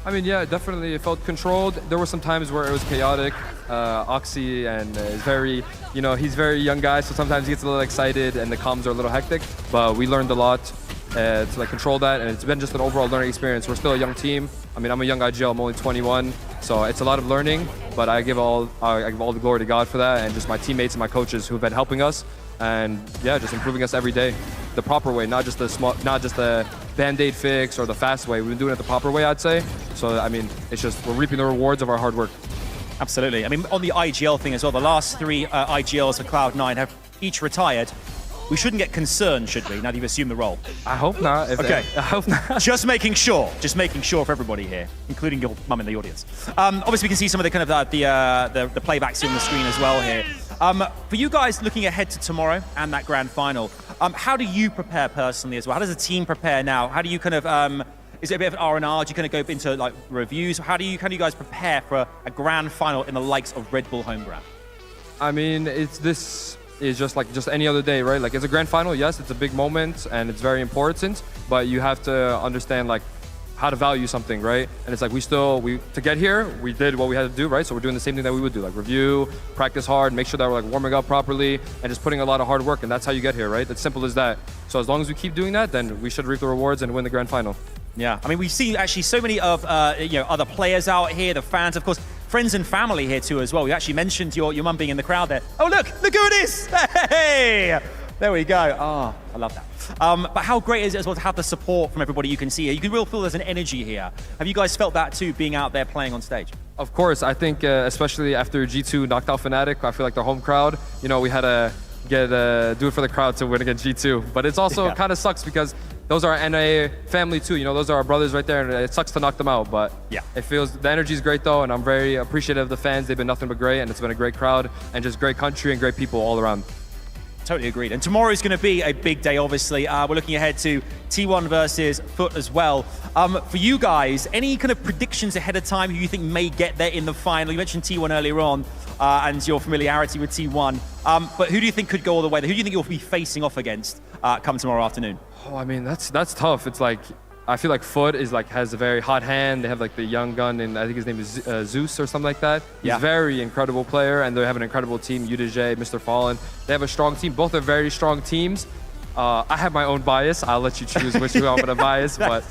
I mean, yeah, definitely it felt controlled. There were some times where it was chaotic. Oxy and is very, you know, he's a very young guy, so sometimes he gets a little excited and the comms are a little hectic. But we learned a lot to like control that, and it's been just an overall learning experience. We're still a young team. I mean, I'm a young IGL, I'm only 21, so it's a lot of learning. But I give all the glory to God for that, and just my teammates and my coaches who've been helping us, and yeah, just improving us every day, the proper way, not just the band-aid fix or the fast way. We've been doing it the proper way, I'd say. So I mean, it's just we're reaping the rewards of our hard work. Absolutely. I mean, on the IGL thing as well, the last 3 IGLs for Cloud9 have each retired. We shouldn't get concerned, should we, now that you've assumed the role? I hope not. Okay. I hope not. Just making sure for everybody here, including your mum in the audience. Obviously, we can see some of the kind of the playbacks here on the screen as well here. For you guys looking ahead to tomorrow and that grand final, how do you prepare personally as well? How does the team prepare now? How do you kind of, is it a bit of an R&R? Do you kind of go into like reviews? How do you guys prepare for a grand final in the likes of Red Bull home ground? I mean, this is just like any other day, right? Like it's a grand final, yes, it's a big moment and it's very important, but you have to understand like how to value something, right? And it's like to get here, we did what we had to do, right? So we're doing the same thing that we would do, like review, practice hard, make sure that we're like warming up properly and just putting a lot of hard work, and that's how you get here, right? It's simple as that. So as long as we keep doing that, then we should reap the rewards and win the grand final. Yeah, I mean, we've seen actually so many of other players out here, the fans, of course, friends and family here too as well. We actually mentioned your mum being in the crowd there. Oh, look who it is! Hey! There we go. Oh, I love that. But how great is it as well to have the support from everybody you can see here? You can really feel there's an energy here. Have you guys felt that too, being out there playing on stage? Of course, I think especially after G2 knocked out Fnatic, I feel like the home crowd, you know, we had to do it for the crowd to win against G2. But it's also kind of sucks because those are our NA family too, you know, those are our brothers right there, and it sucks to knock them out, but yeah, the energy is great though, and I'm very appreciative of the fans. They've been nothing but great, and it's been a great crowd, and just great country and great people all around. Totally agreed. And tomorrow is going to be a big day, obviously. We're looking ahead to T1 versus Foot as well. For you guys, any kind of predictions ahead of time who you think may get there in the final? You mentioned T1 earlier on, and your familiarity with T1, but who do you think could go all the way? Who do you think you'll be facing off against come tomorrow afternoon? Oh, I mean, that's tough. It's like, I feel like Foot has a very hot hand. They have like the young gun, and I think his name is Zeus or something like that. He's a very incredible player, and they have an incredible team. UDJ, Mr. Fallen. They have a strong team. Both are very strong teams. I have my own bias. I'll let you choose which one I'm going to bias, but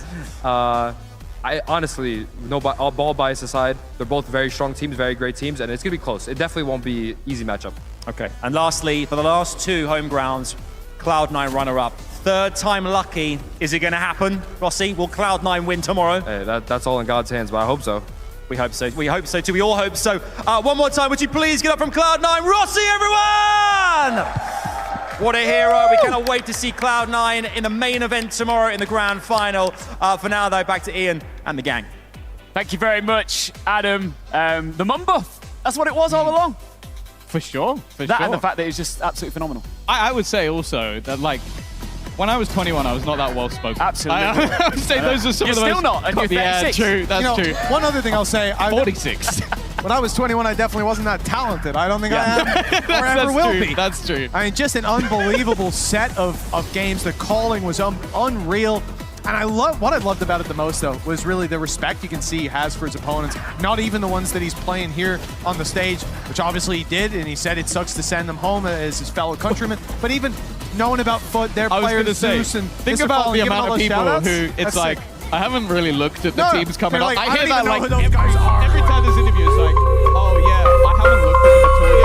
I honestly, all ball bias aside, they're both very strong teams, very great teams, and it's gonna be close. It definitely won't be easy matchup. Okay, and lastly, for the last 2 home grounds, Cloud9 runner-up. 3rd time lucky. Is it going to happen, Rossi? Will Cloud9 win tomorrow? Hey, that's all in God's hands, but I hope so. We hope so. We hope so too. We all hope so. One more time, would you please get up from Cloud9? Rossi, everyone! What a hero. We cannot wait to see Cloud9 in the main event tomorrow in the grand final. For now, though, back to Ian and the gang. Thank you very much, Adam. The mum buff. That's what it was all along. For sure. That and the fact that it was just absolutely phenomenal. I would say also that, like, when I was 21, I was not that well spoken. Absolutely. I would say those are some You're of the still not, and you're 36. Yeah, true. That's true. One other thing I'll say, 46. when I was 21, I definitely wasn't that talented. I don't think I am or ever That's will true. be. That's true. I mean, just an unbelievable set of games. The calling was unreal. And what I loved about it the most, though, was really the respect you can see he has for his opponents. Not even the ones that he's playing here on the stage, which obviously he did, and he said it sucks to send them home as his fellow countrymen. But even knowing about Foot, their players, Zeus, and think Mr. about Fallen, the giving amount all of those people shout-outs, who, it's that's like, sick. I haven't really looked at the No, teams coming they're up. like, I I hear don't that even know like who those guys are. every time this interview, it's like, oh yeah, I haven't looked at them at all yet.